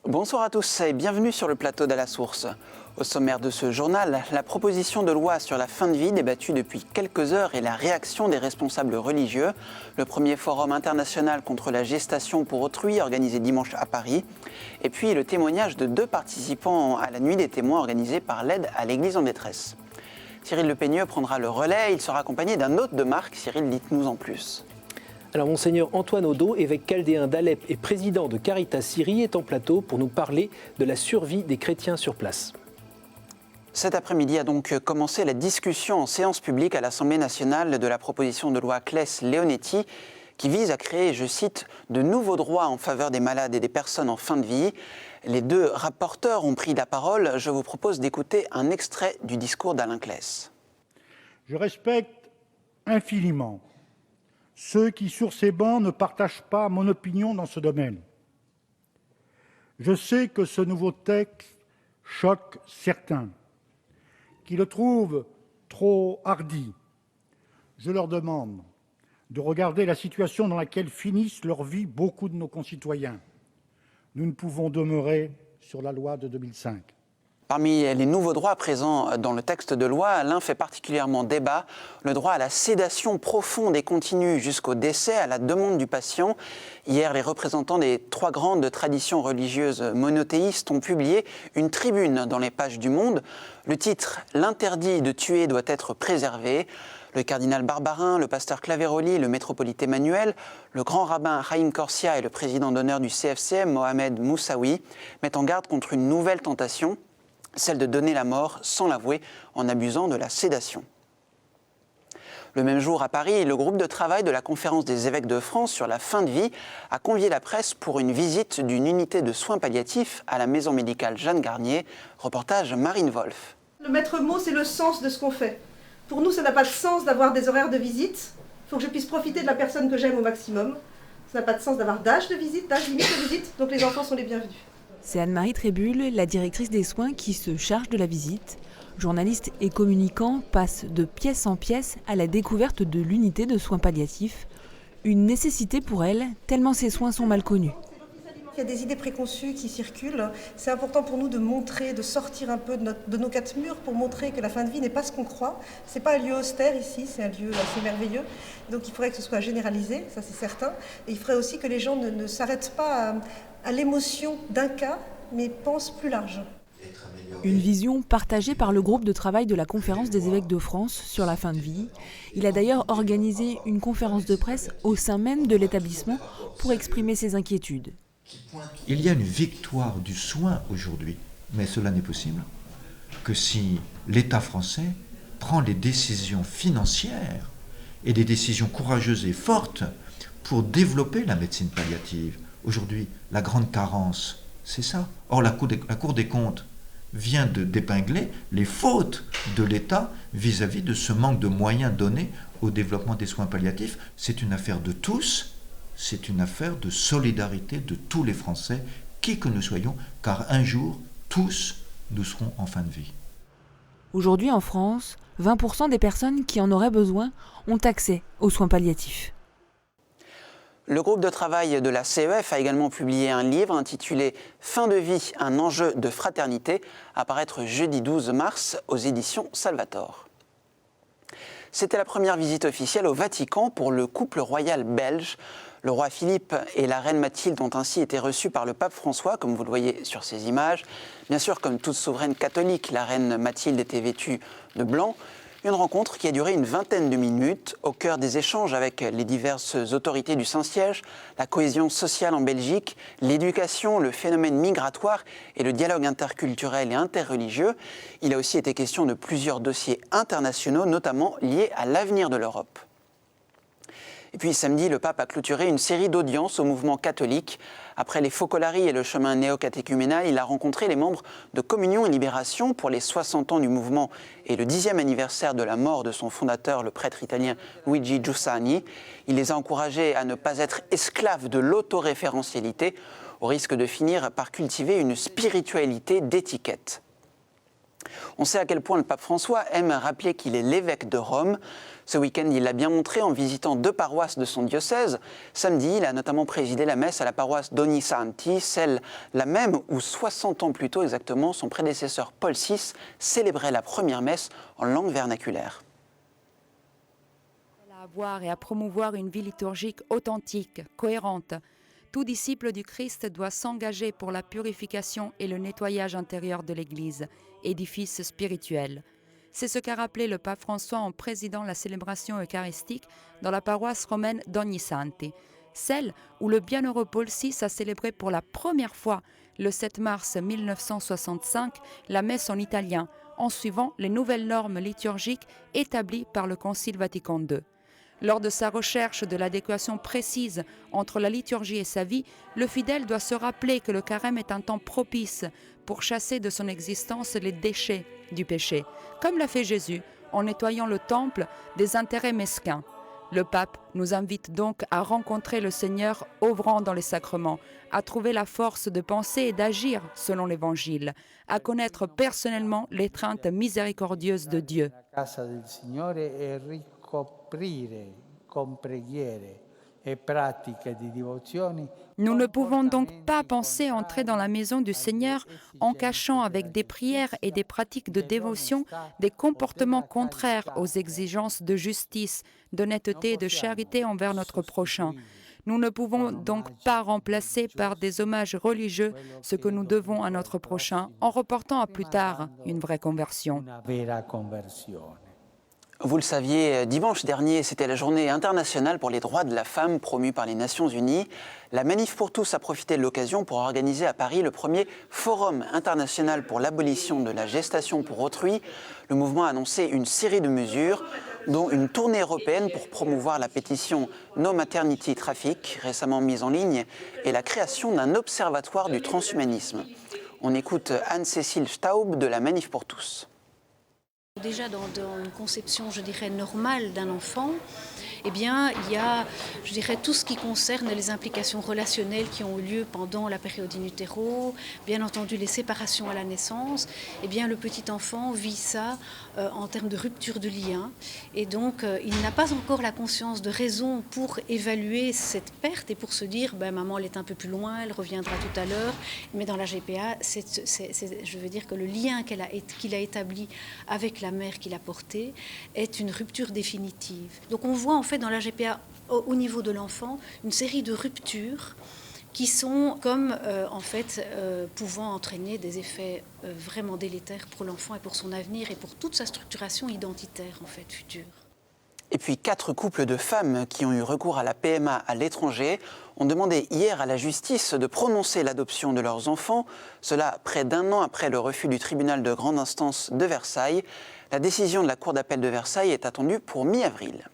Bonsoir à tous et bienvenue sur le plateau d'À la Source. Au sommaire de ce journal, la proposition de loi sur la fin de vie débattue depuis quelques heures et la réaction des responsables religieux, le premier forum international contre la gestation pour autrui organisé dimanche à Paris, et puis le témoignage de 2 participants à la nuit des témoins organisée par l'aide à l'Église en détresse. Cyril Le Peigneux prendra le relais, il sera accompagné d'un hôte de marque. Cyril, dites-nous en plus. Alors, Monseigneur Antoine Odo, évêque chaldéen d'Alep et président de Caritas Syrie, est en plateau pour nous parler de la survie des chrétiens sur place. Cet après-midi a donc commencé la discussion en séance publique à l'Assemblée nationale de la proposition de loi Claes-Leonetti qui vise à créer, je cite, de nouveaux droits en faveur des malades et des personnes en fin de vie. Les 2 rapporteurs ont pris la parole. Je vous propose d'écouter un extrait du discours d'Alain Claes. Je respecte infiniment ceux qui, sur ces bancs, ne partagent pas mon opinion dans ce domaine. Je sais que ce nouveau texte choque certains, qui le trouvent trop hardi. Je leur demande de regarder la situation dans laquelle finissent leur vie beaucoup de nos concitoyens. Nous ne pouvons demeurer sur la loi de 2005. Parmi les nouveaux droits présents dans le texte de loi, l'un fait particulièrement débat, le droit à la sédation profonde et continue jusqu'au décès à la demande du patient. Hier, les représentants des 3 grandes traditions religieuses monothéistes ont publié une tribune dans les pages du Monde. Le titre « L'interdit de tuer doit être préservé ». Le cardinal Barbarin, le pasteur Claveroli, le métropolite Emmanuel, le grand rabbin Haïm Korsia et le président d'honneur du CFCM, Mohamed Moussaoui, mettent en garde contre une nouvelle tentation, celle de donner la mort sans l'avouer en abusant de la sédation. Le même jour à Paris, le groupe de travail de la Conférence des évêques de France sur la fin de vie a convié la presse pour une visite d'une unité de soins palliatifs à la maison médicale Jeanne Garnier. Reportage Marine Wolf. Le maître mot, c'est le sens de ce qu'on fait. Pour nous, ça n'a pas de sens d'avoir des horaires de visite. Il faut que je puisse profiter de la personne que j'aime au maximum. Ça n'a pas de sens d'avoir d'âge de visite, d'âge limite de visite. Donc les enfants sont les bienvenus. C'est Anne-Marie Trébul, la directrice des soins, qui se charge de la visite. Journaliste et communicant passe de pièce en pièce à la découverte de l'unité de soins palliatifs. Une nécessité pour elle, tellement ces soins sont mal connus. Il y a des idées préconçues qui circulent. C'est important pour nous de montrer, de sortir un peu de nos 4 murs pour montrer que la fin de vie n'est pas ce qu'on croit. Ce n'est pas un lieu austère ici, c'est un lieu assez merveilleux. Donc il faudrait que ce soit généralisé, ça c'est certain. Et il faudrait aussi que les gens ne s'arrêtent pas à l'émotion d'un cas, mais pensent plus large. Une vision partagée par le groupe de travail de la Conférence des évêques de France sur la fin de vie. Il a d'ailleurs organisé une conférence de presse au sein même de l'établissement pour exprimer ses inquiétudes. Il y a une victoire du soin aujourd'hui, mais cela n'est possible que si l'État français prend les décisions financières et des décisions courageuses et fortes pour développer la médecine palliative. Aujourd'hui, la grande carence, c'est ça. Or, la Cour des comptes vient d'épingler les fautes de l'État vis-à-vis de ce manque de moyens donnés au développement des soins palliatifs. C'est une affaire de tous. C'est une affaire de solidarité de tous les Français, qui que nous soyons, car un jour, tous, nous serons en fin de vie. Aujourd'hui, en France, 20% des personnes qui en auraient besoin ont accès aux soins palliatifs. Le groupe de travail de la CEF a également publié un livre intitulé « Fin de vie, un enjeu de fraternité » à paraître jeudi 12 mars aux éditions Salvator. C'était la première visite officielle au Vatican pour le couple royal belge. Le roi Philippe et la reine Mathilde ont ainsi été reçus par le pape François, comme vous le voyez sur ces images. Bien sûr, comme toute souveraine catholique, la reine Mathilde était vêtue de blanc. Une rencontre qui a duré une vingtaine de minutes, au cœur des échanges avec les diverses autorités du Saint-Siège, la cohésion sociale en Belgique, l'éducation, le phénomène migratoire et le dialogue interculturel et interreligieux. Il a aussi été question de plusieurs dossiers internationaux, notamment liés à l'avenir de l'Europe. Et puis samedi, le pape a clôturé une série d'audiences au mouvement catholique. Après les Focolari et le chemin néo-catéchuménal, il a rencontré les membres de Communion et Libération pour les 60 ans du mouvement et le 10e anniversaire de la mort de son fondateur, le prêtre italien Luigi Giussani. Il les a encouragés à ne pas être esclaves de l'autoréférentialité, au risque de finir par cultiver une spiritualité d'étiquette. On sait à quel point le pape François aime rappeler qu'il est l'évêque de Rome. Ce week-end, il l'a bien montré en visitant 2 paroisses de son diocèse. Samedi, il a notamment présidé la messe à la paroisse d'Ognissanti, la même où 60 ans plus tôt exactement, son prédécesseur Paul VI célébrait la première messe en langue vernaculaire. À avoir et à promouvoir une vie liturgique authentique, cohérente. Tout disciple du Christ doit s'engager pour la purification et le nettoyage intérieur de l'Église, édifice spirituel. C'est ce qu'a rappelé le pape François en présidant la célébration eucharistique dans la paroisse romaine d'Ognissanti, celle où le bienheureux Paul VI a célébré pour la première fois, le 7 mars 1965, la messe en italien, en suivant les nouvelles normes liturgiques établies par le Concile Vatican II. Lors de sa recherche de l'adéquation précise entre la liturgie et sa vie, le fidèle doit se rappeler que le carême est un temps propice pour chasser de son existence les déchets du péché, comme l'a fait Jésus en nettoyant le temple des intérêts mesquins. Le pape nous invite donc à rencontrer le Seigneur œuvrant dans les sacrements, à trouver la force de penser et d'agir selon l'Évangile, à connaître personnellement l'étreinte miséricordieuse de Dieu. Nous ne pouvons donc pas penser entrer dans la maison du Seigneur en cachant avec des prières et des pratiques de dévotion des comportements contraires aux exigences de justice, d'honnêteté et de charité envers notre prochain. Nous ne pouvons donc pas remplacer par des hommages religieux ce que nous devons à notre prochain en reportant à plus tard une vraie conversion. Vous le saviez, dimanche dernier, c'était la journée internationale pour les droits de la femme promue par les Nations Unies. La Manif pour tous a profité de l'occasion pour organiser à Paris le premier Forum international pour l'abolition de la gestation pour autrui. Le mouvement a annoncé une série de mesures, dont une tournée européenne pour promouvoir la pétition No Maternity Traffic, récemment mise en ligne, et la création d'un observatoire du transhumanisme. On écoute Anne-Cécile Staub de la Manif pour tous. Déjà dans une conception, je dirais, normale d'un enfant, eh bien, il y a, je dirais, tout ce qui concerne les implications relationnelles qui ont eu lieu pendant la période in utero, bien entendu les séparations à la naissance. Eh bien, le petit enfant vit ça en termes de rupture de lien. Et donc, il n'a pas encore la conscience de raison pour évaluer cette perte et pour se dire, ben, maman, elle est un peu plus loin, elle reviendra tout à l'heure. Mais dans la GPA, je veux dire que le lien qu'il a établi avec la mère qu'il a portée est une rupture définitive. Donc, on voit en fait dans la GPA, au niveau de l'enfant, une série de ruptures qui sont comme pouvant entraîner des effets vraiment délétères pour l'enfant et pour son avenir et pour toute sa structuration identitaire en fait future. Et puis 4 couples de femmes qui ont eu recours à la PMA à l'étranger ont demandé hier à la justice de prononcer l'adoption de leurs enfants, cela près d'1 an après le refus du tribunal de grande instance de Versailles. La décision de la Cour d'appel de Versailles est attendue pour mi-avril.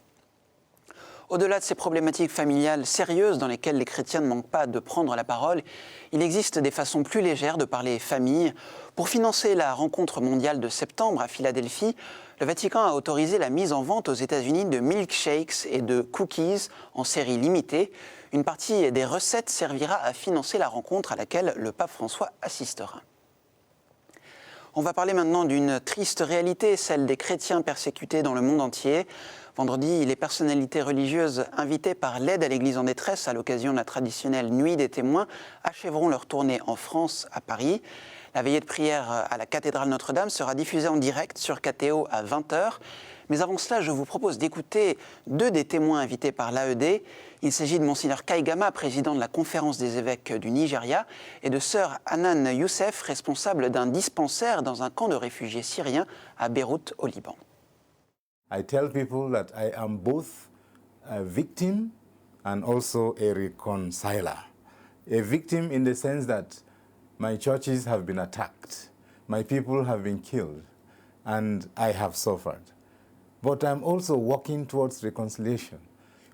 Au-delà de ces problématiques familiales sérieuses dans lesquelles les chrétiens ne manquent pas de prendre la parole, il existe des façons plus légères de parler famille. Pour financer la rencontre mondiale de septembre à Philadelphie, le Vatican a autorisé la mise en vente aux États-Unis de milkshakes et de cookies en série limitée. Une partie des recettes servira à financer la rencontre à laquelle le pape François assistera. On va parler maintenant d'une triste réalité, celle des chrétiens persécutés dans le monde entier. Vendredi, les personnalités religieuses invitées par l'aide à l'Église en détresse à l'occasion de la traditionnelle Nuit des témoins achèveront leur tournée en France, à Paris. La veillée de prière à la cathédrale Notre-Dame sera diffusée en direct sur KTO à 20h. Mais avant cela, je vous propose d'écouter 2 des témoins invités par l'AED. Il s'agit de Monseigneur Kaigama, président de la Conférence des évêques du Nigeria, et de Sœur Hanan Youssef, responsable d'un dispensaire dans un camp de réfugiés syriens à Beyrouth, au Liban. I tell people that I am both a victim and also a reconciler. A victim in the sense that my churches have been attacked, my people have been killed, and I have suffered. But I'm also working towards reconciliation,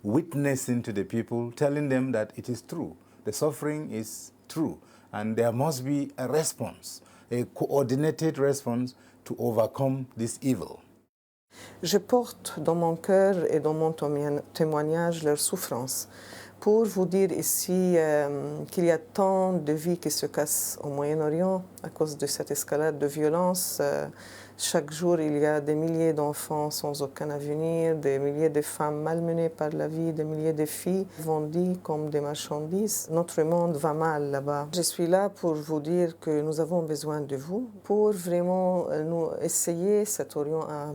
witnessing to the people, telling them that it is true, the suffering is true, and there must be a response, a coordinated response to overcome this evil. Je porte dans mon cœur et dans mon témoignage leur souffrance, pour vous dire ici qu'il y a tant de vies qui se cassent au Moyen-Orient à cause de cette escalade de violence. Chaque jour, il y a des milliers d'enfants sans aucun avenir, des milliers de femmes malmenées par la vie, des milliers de filles vendues comme des marchandises. Notre monde va mal là-bas. Je suis là pour vous dire que nous avons besoin de vous pour vraiment nous essayer, cet Orient, à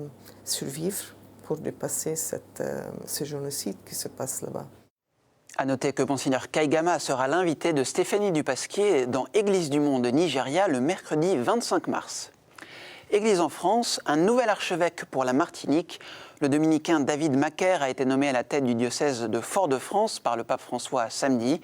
survivre pour dépasser ce génocide qui se passe là-bas. À noter que Monseigneur Kaigama sera l'invité de Stéphanie Dupasquier dans Église du Monde Nigeria le mercredi 25 mars. Église en France, un nouvel archevêque pour la Martinique. Le dominicain David Macaire a été nommé à la tête du diocèse de Fort-de-France par le pape François samedi.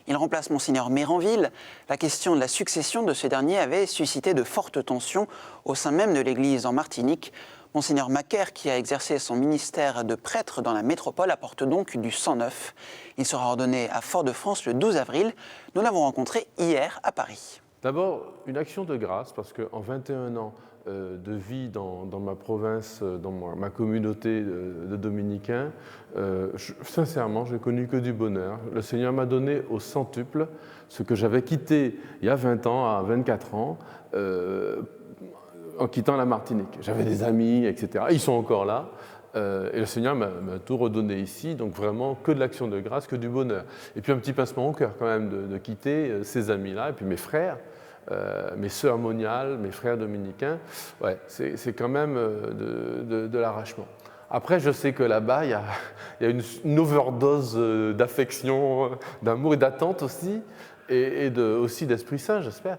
Il remplace Monseigneur Méranville. La question de la succession de ce dernier avait suscité de fortes tensions au sein même de l'Église en Martinique. Monseigneur Macaire, qui a exercé son ministère de prêtre dans la métropole, apporte donc du sang neuf. Il sera ordonné à Fort-de-France le 12 avril. Nous l'avons rencontré hier à Paris. D'abord, une action de grâce, parce qu'en 21 ans de vie dans ma province, dans ma communauté de dominicains, sincèrement, je n'ai connu que du bonheur. Le Seigneur m'a donné au centuple ce que j'avais quitté il y a 20 ans, à 24 ans, en quittant la Martinique. J'avais des amis, etc. Ils sont encore là. Et le Seigneur m'a tout redonné ici, donc vraiment que de l'action de grâce, que du bonheur. Et puis un petit pincement au cœur quand même de quitter ces amis-là, et puis mes frères, mes sœurs moniales, mes frères dominicains. Ouais, c'est quand même de l'arrachement. Après, je sais que là-bas, il y a une overdose d'affection, d'amour et d'attente aussi, et aussi d'Esprit Saint, j'espère.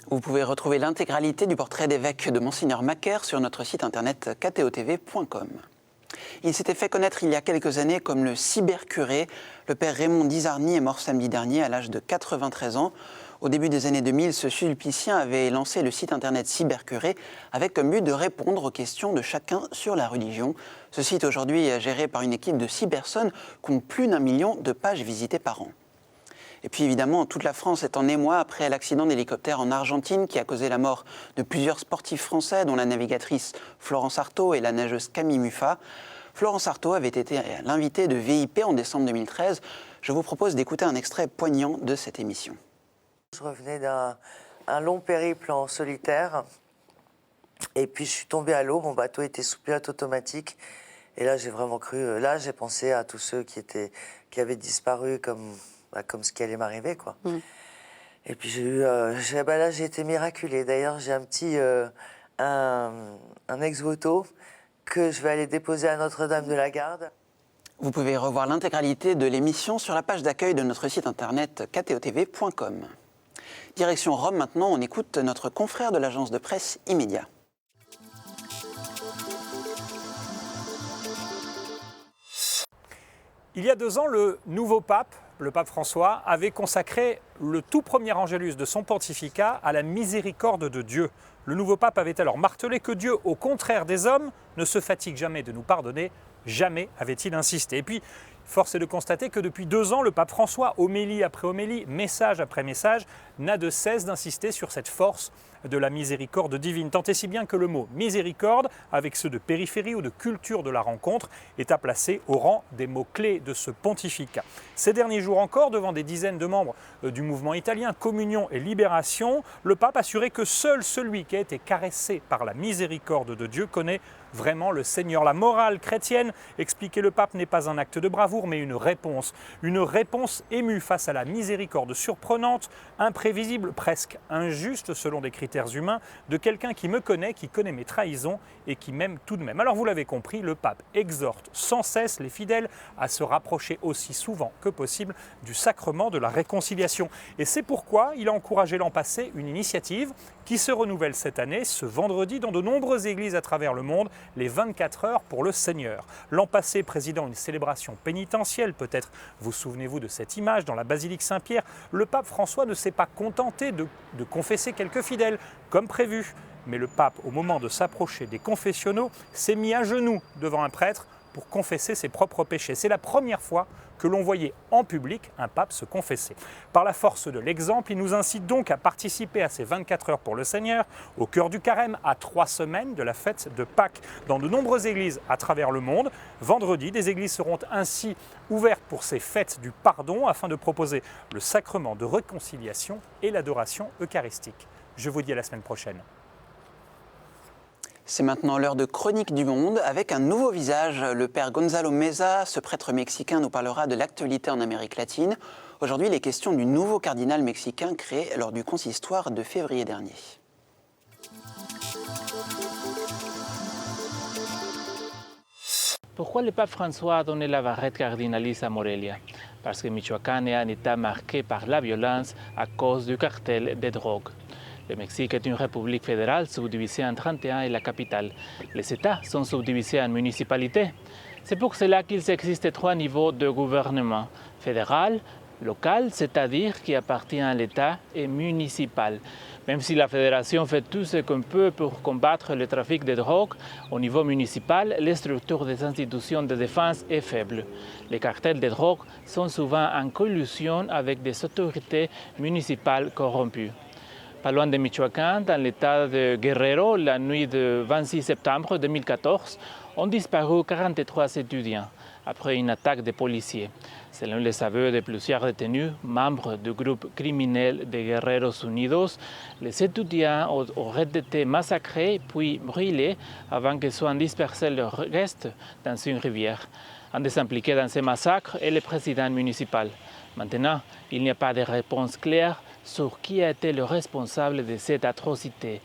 Vous pouvez retrouver l'intégralité du portrait d'évêque de Monseigneur Macaire sur notre site internet ktotv.com. Il s'était fait connaître il y a quelques années comme le cybercuré. Le père Raymond Dizarny est mort samedi dernier à l'âge de 93 ans. Au début des années 2000, ce sulpicien avait lancé le site internet Cybercuré avec comme but de répondre aux questions de chacun sur la religion. Ce site aujourd'hui est géré par une équipe de 6 personnes compte plus d'1 million de pages visitées par an. Et puis évidemment, toute la France est en émoi après l'accident d'hélicoptère en Argentine qui a causé la mort de plusieurs sportifs français, dont la navigatrice Florence Artaud et la nageuse Camille Muffat. Florence Artaud avait été l'invitée de VIP en décembre 2013. Je vous propose d'écouter un extrait poignant de cette émission. Je revenais d'un long périple en solitaire et puis je suis tombée à l'eau, mon bateau était sous pilote automatique et là j'ai vraiment cru, là j'ai pensé à tous ceux qui avaient disparu comme ce qui allait m'arriver, quoi. Et puis là j'ai été miraculée. D'ailleurs j'ai un petit un ex-voto que je vais aller déposer à Notre-Dame de la Garde. Vous pouvez revoir l'intégralité de l'émission sur la page d'accueil de notre site internet ktotv.com. Direction Rome maintenant, on écoute notre confrère de l'agence de presse Immédiat. Il y a 2 ans, le nouveau pape, le pape François, avait consacré le tout premier angélus de son pontificat à la miséricorde de Dieu. Le nouveau pape avait alors martelé que Dieu, au contraire des hommes, ne se fatigue jamais de nous pardonner. Jamais avait-il insisté. Et puis, force est de constater que depuis 2 ans, le pape François, homélie après homélie, message après message, n'a de cesse d'insister sur cette force de la miséricorde divine. Tant et si bien que le mot miséricorde, avec ceux de périphérie ou de culture de la rencontre, est à placer au rang des mots-clés de ce pontificat. Ces derniers jours encore, devant des dizaines de membres du mouvement italien Communion et Libération, le pape assurait que seul celui qui a été caressé par la miséricorde de Dieu connaît vraiment le Seigneur. La morale chrétienne, expliquait le pape, n'est pas un acte de bravoure, mais une réponse émue face à la miséricorde surprenante, imprévisible, presque injuste selon des critères humains, de quelqu'un qui me connaît, qui connaît mes trahisons et qui m'aime tout de même. Alors vous l'avez compris, le pape exhorte sans cesse les fidèles à se rapprocher aussi souvent que possible du sacrement de la réconciliation. Et c'est pourquoi il a encouragé l'an passé une initiative qui se renouvelle cette année, ce vendredi, dans de nombreuses églises à travers le monde, les 24 heures pour le Seigneur. L'an passé, présidant une célébration pénitentielle, peut-être vous souvenez-vous de cette image dans la basilique Saint-Pierre, le pape François ne s'est pas contenté de confesser quelques fidèles, comme prévu. Mais le pape, au moment de s'approcher des confessionnaux, s'est mis à genoux devant un prêtre pour confesser ses propres péchés. C'est la première fois que l'on voyait en public un pape se confesser. Par la force de l'exemple, il nous incite donc à participer à ces 24 heures pour le Seigneur, au cœur du carême, à 3 semaines de la fête de Pâques, dans de nombreuses églises à travers le monde. Vendredi, des églises seront ainsi ouvertes pour ces fêtes du pardon afin de proposer le sacrement de réconciliation et l'adoration eucharistique. Je vous dis à la semaine prochaine. C'est maintenant l'heure de Chronique du Monde avec un nouveau visage. Le père Gonzalo Meza, ce prêtre mexicain, nous parlera de l'actualité en Amérique latine. Aujourd'hui, il est question du nouveau cardinal mexicain créé lors du consistoire de février dernier. Pourquoi le pape François a donné la varette cardinaliste à Morelia? Parce que Michoacán est un État marqué par la violence à cause du cartel des drogues. Le Mexique est une république fédérale subdivisée en 31 et la capitale. Les États sont subdivisés en municipalités. C'est pour cela qu'il existe 3 niveaux de gouvernement: fédéral, local, c'est-à-dire qui appartient à l'État, et municipal. Même si la fédération fait tout ce qu'on peut pour combattre le trafic de drogue, au niveau municipal, les structures des institutions de défense est faible. Les cartels de drogue sont souvent en collusion avec des autorités municipales corrompues. Pas loin de Michoacán, dans l'état de Guerrero, la nuit du 26 septembre 2014, ont disparu 43 étudiants après une attaque des policiers. Selon les aveux de plusieurs détenus, membres du groupe criminel de Guerreros Unidos, les étudiants auraient été massacrés puis brûlés avant que soient dispersés leurs restes dans une rivière. Un des impliqués dans ces massacres est le président municipal. Maintenant, il n'y a pas de réponse claire sur qui a été le responsable de cette atrocité.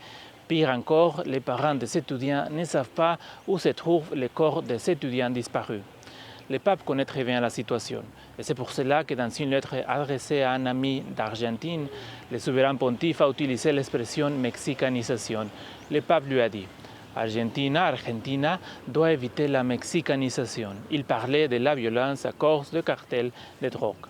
Pire encore, les parents des étudiants ne savent pas où se trouve le corps des étudiants disparus. Le pape connaît très bien la situation. Et c'est pour cela que dans une lettre adressée à un ami d'Argentine, le souverain pontife a utilisé l'expression mexicanisation. Le pape lui a dit: Argentina doit éviter la mexicanisation. Il parlait de la violence à cause du cartel de drogue.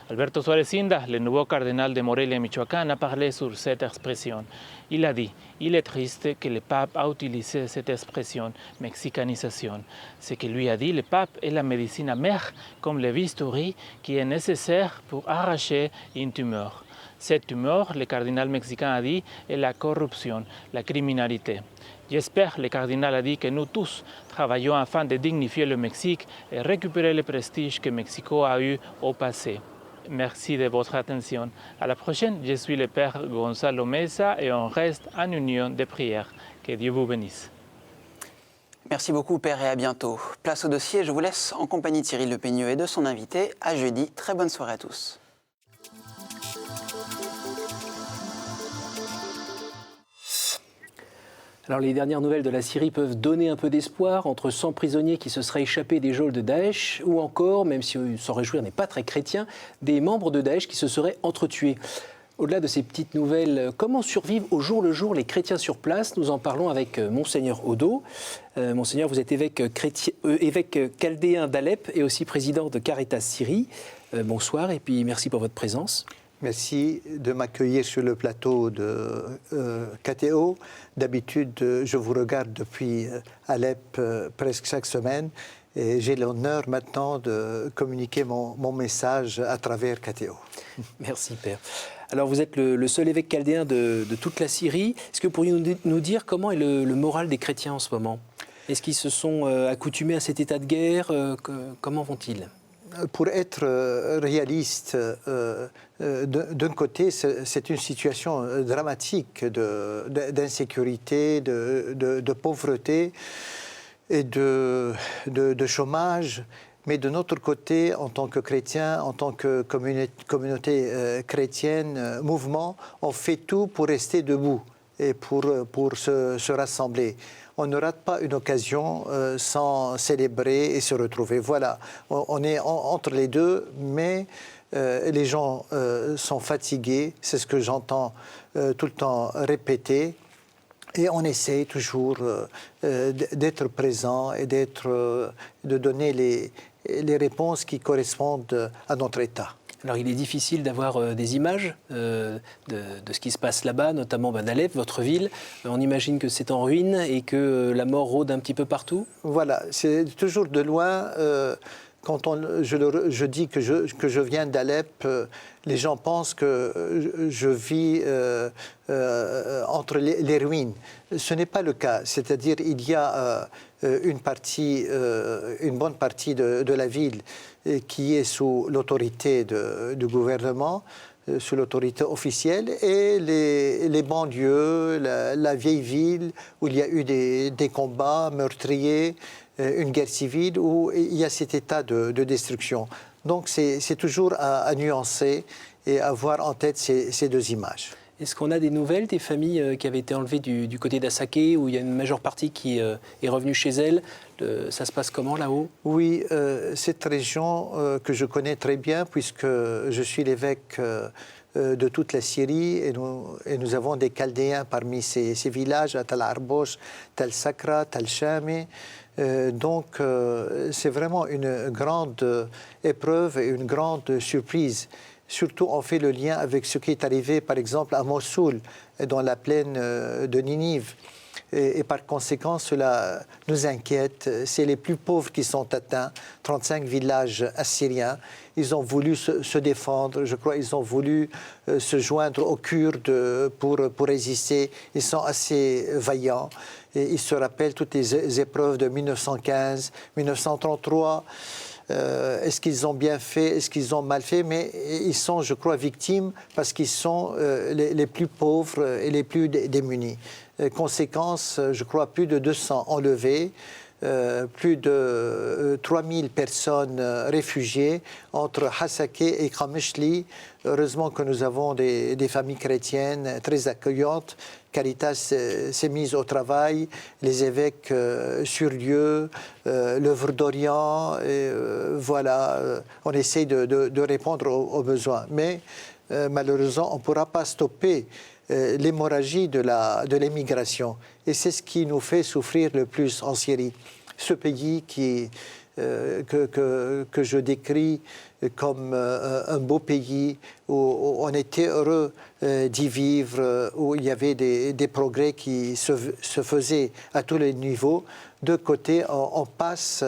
Alberto Suárez Inda, le nouveau cardinal de Morelia, Michoacán, a parlé sur cette expression. Il a dit: il est triste que le pape a utilisé cette expression, mexicanisation. Ce que lui a dit le pape est la médecine amère, comme le bistouri, qui est nécessaire pour arracher une tumeur. Cette tumeur, le cardinal mexicain a dit, est la corruption, la criminalité. J'espère, le cardinal a dit, que nous tous travaillons afin de dignifier le Mexique et récupérer le prestige que Mexico a eu au passé. Merci de votre attention. À la prochaine, je suis le père Gonzalo Meza et on reste en union de prière. Que Dieu vous bénisse. Merci beaucoup, père, et à bientôt. Place au dossier, je vous laisse en compagnie de Cyril Le Peigneux et de son invité. À jeudi, très bonne soirée à tous. Alors les dernières nouvelles de la Syrie peuvent donner un peu d'espoir, entre 100 prisonniers qui se seraient échappés des geôles de Daesh, ou encore, même si s'en réjouir n'est pas très chrétien, des membres de Daesh qui se seraient entretués. Au-delà de ces petites nouvelles, comment survivent au jour le jour les chrétiens sur place? Nous en parlons avec Monseigneur Odo. Monseigneur, vous êtes évêque chaldéen d'Alep et aussi président de Caritas Syrie. Bonsoir et puis merci pour votre présence. Merci de m'accueillir sur le plateau de KTO. D'habitude, je vous regarde depuis Alep presque chaque semaine et j'ai l'honneur maintenant de communiquer mon message à travers KTO. Merci, Père. Alors, vous êtes le seul évêque chaldéen de toute la Syrie. Est-ce que vous pourriez nous dire comment est le moral des chrétiens en ce moment? Est-ce qu'ils se sont accoutumés à cet état de guerre? Comment vont-ils? Pour être réaliste, d'un côté, c'est une situation dramatique d'insécurité, de pauvreté et de chômage. Mais de notre côté, en tant que chrétiens, en tant que communauté chrétienne, mouvement, on fait tout pour rester debout et pour se rassembler. On ne rate pas une occasion sans célébrer et se retrouver. Voilà, on est entre les deux, mais les gens sont fatigués, c'est ce que j'entends tout le temps répéter. Et on essaie toujours d'être présent et de donner les réponses qui correspondent à notre état. Alors il est difficile d'avoir des images de ce qui se passe là-bas, notamment d'Alep, votre ville. On imagine que c'est en ruine et que la mort rôde un petit peu partout. Voilà, c'est toujours de loin. Quand je dis que je viens d'Alep, les gens pensent que je vis entre les ruines. Ce n'est pas le cas. C'est-à-dire il y a une bonne partie de la ville qui est sous l'autorité du gouvernement, sous l'autorité officielle, et les banlieues, la vieille ville où il y a eu des combats meurtriers, une guerre civile où il y a cet état de destruction. Donc c'est toujours à nuancer et à avoir en tête ces deux images. Est-ce qu'on a des nouvelles des familles qui avaient été enlevées du côté d'Assaké, où il y a une majeure partie qui est revenue chez elle? Ça se passe comment là-haut? Oui, cette région que je connais très bien, puisque je suis l'évêque de toute la Syrie, et nous avons des Chaldéens parmi ces villages, à Tal Arbosh, Tal Sakra, Tal Shami. Donc c'est vraiment une grande épreuve et une grande surprise. Surtout, on fait le lien avec ce qui est arrivé, par exemple, à Mossoul, dans la plaine de Ninive. Et par conséquent, cela nous inquiète. C'est les plus pauvres qui sont atteints, 35 villages assyriens. Ils ont voulu se défendre, je crois, ils ont voulu se joindre aux Kurdes pour résister. Ils sont assez vaillants. Et ils se rappellent toutes les épreuves de 1915, 1933. Est-ce qu'ils ont bien fait, est-ce qu'ils ont mal fait? Mais ils sont, je crois, victimes parce qu'ils sont les plus pauvres et les plus démunis. Conséquence, je crois, plus de 200 enlevés, plus de 3000 personnes réfugiées entre Hassaké et Kamishli. Heureusement que nous avons des familles chrétiennes très accueillantes. Caritas s'est mise au travail, les évêques sur lieu, l'œuvre d'Orient, voilà, on essaie de répondre aux besoins. Mais malheureusement, on ne pourra pas stopper l'hémorragie de l'émigration. Et c'est ce qui nous fait souffrir le plus en Syrie. Ce pays que je décris comme un beau pays où on était heureux d'y vivre, où il y avait des progrès qui se faisaient à tous les niveaux. De côté, on passe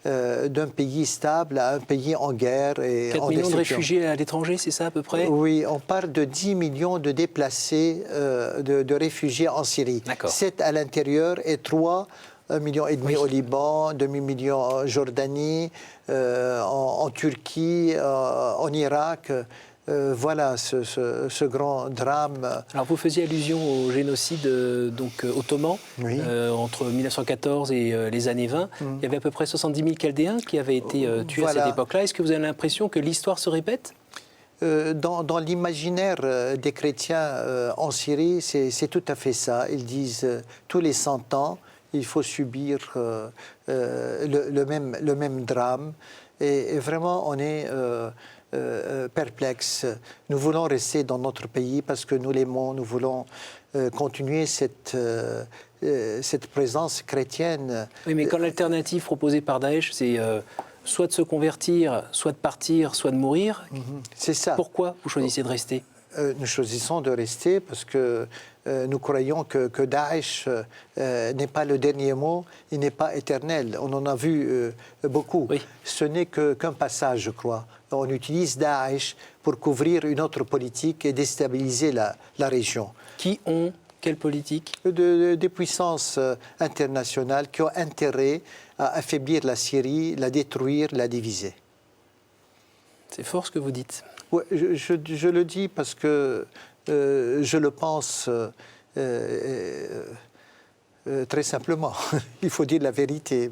d'un pays stable à un pays en guerre et 4 en millions de destruction. réfugiés à l'étranger, c'est ça à peu près? Oui, on parle de 10 millions de déplacés, de réfugiés en Syrie. 7 à l'intérieur et 3, 1,5 million au Liban, 2 millions en Jordanie, en Turquie, en Irak. Voilà ce grand drame. Alors vous faisiez allusion au génocide ottoman entre 1914 et les années 20. Il y avait à peu près 70 000 Chaldéens qui avaient été tués à cette époque-là. Est-ce que vous avez l'impression que l'histoire se répète? Dans l'imaginaire des chrétiens en Syrie, c'est tout à fait ça. Ils disent tous les 100 ans, il faut subir le même drame. Et vraiment, on est perplexe. Nous voulons rester dans notre pays parce que nous l'aimons. Nous voulons continuer cette présence chrétienne. Oui, mais quand l'alternative proposée par Daesh, c'est soit de se convertir, soit de partir, soit de mourir, c'est ça. Pourquoi vous choisissez de rester? Nous choisissons de rester parce que nous croyons que Daesh n'est pas le dernier mot, il n'est pas éternel. On en a vu beaucoup. Oui. Ce n'est qu'un passage, je crois. On utilise Daesh pour couvrir une autre politique et déstabiliser la région. Qui ont quelle politique? Des puissances internationales qui ont intérêt à affaiblir la Syrie, la détruire, la diviser. C'est fort ce que vous dites. Ouais, je le dis parce que je le pense très simplement. Il faut dire la vérité.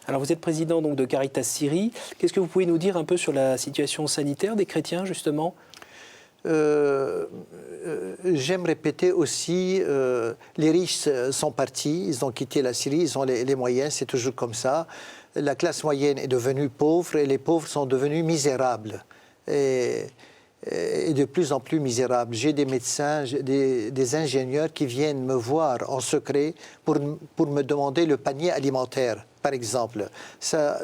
Alors vous êtes président donc de Caritas Syrie. Qu'est-ce que vous pouvez nous dire un peu sur la situation sanitaire des chrétiens justement? J'aime répéter aussi, les riches sont partis, ils ont quitté la Syrie, ils ont les moyens, c'est toujours comme ça. La classe moyenne est devenue pauvre et les pauvres sont devenus misérables. Et de plus en plus misérables. J'ai des médecins, des ingénieurs qui viennent me voir en secret pour me demander le panier alimentaire, par exemple. Ça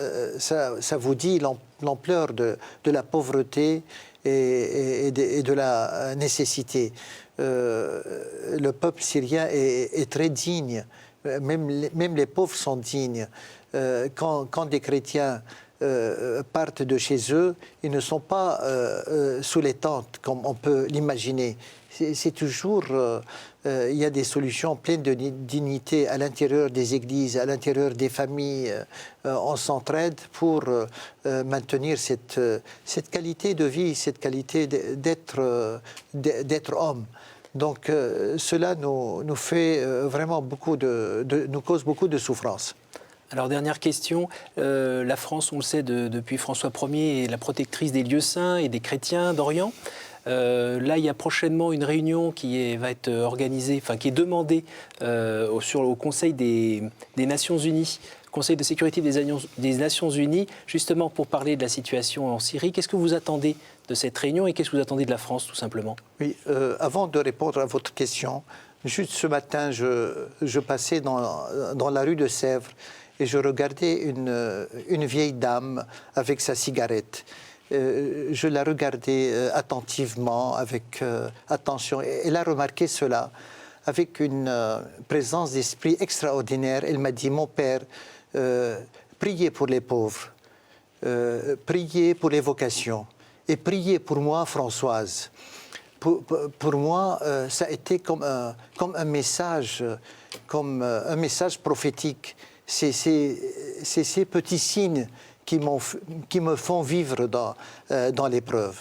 vous dit l'ampleur de la pauvreté et de la nécessité. Le peuple syrien est très digne, même les pauvres sont dignes. Quand des chrétiens partent de chez eux, ils ne sont pas sous les tentes comme on peut l'imaginer. C'est toujours, il y a des solutions pleines de dignité à l'intérieur des églises, à l'intérieur des familles. On s'entraide pour maintenir cette qualité de vie, cette qualité d'être homme. Donc cela nous fait vraiment nous cause beaucoup de souffrance. Alors, dernière question. La France, on le sait depuis François Ier, est la protectrice des lieux saints et des chrétiens d'Orient. Là, il y a prochainement une réunion qui va être organisée, enfin qui est demandée au Conseil des Nations Unies, Conseil de sécurité des Nations Unies, justement pour parler de la situation en Syrie. Qu'est-ce que vous attendez de cette réunion et qu'est-ce que vous attendez de la France, tout simplement? Oui, avant de répondre à votre question, juste ce matin, je passais dans la rue de Sèvres et je regardais une vieille dame avec sa cigarette. Je la regardais attentivement, avec attention. Elle a remarqué cela avec une présence d'esprit extraordinaire. Elle m'a dit, mon père, priez pour les pauvres, priez pour les vocations et priez pour moi, Françoise. Pour moi, ça a été comme un message prophétique. C'est ces petits signes qui me font vivre dans l'épreuve.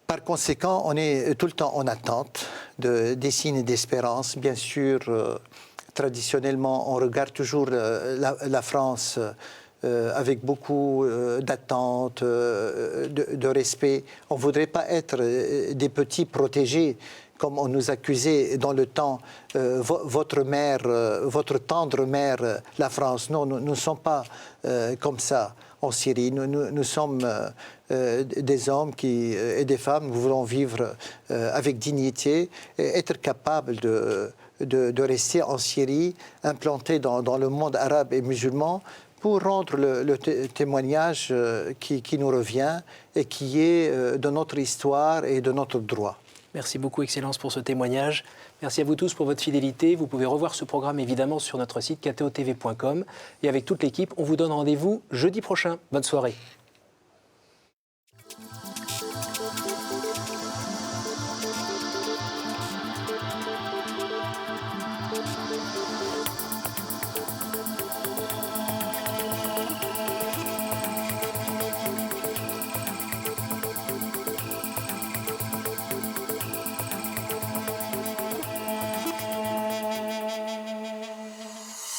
Par conséquent, on est tout le temps en attente des signes d'espérance. Bien sûr, traditionnellement, on regarde toujours la France avec beaucoup d'attente, de respect. On ne voudrait pas être des petits protégés, comme on nous accusait dans le temps, votre mère, votre tendre mère, la France. Non, nous ne sommes pas comme ça en Syrie. Nous sommes des hommes et des femmes qui voulons vivre avec dignité, et être capables de rester en Syrie, implantés dans le monde arabe et musulman, pour rendre le témoignage qui nous revient et qui est de notre histoire et de notre droit. Merci beaucoup, Excellence, pour ce témoignage. Merci à vous tous pour votre fidélité. Vous pouvez revoir ce programme évidemment sur notre site ktotv.com. Et avec toute l'équipe, on vous donne rendez-vous jeudi prochain. Bonne soirée.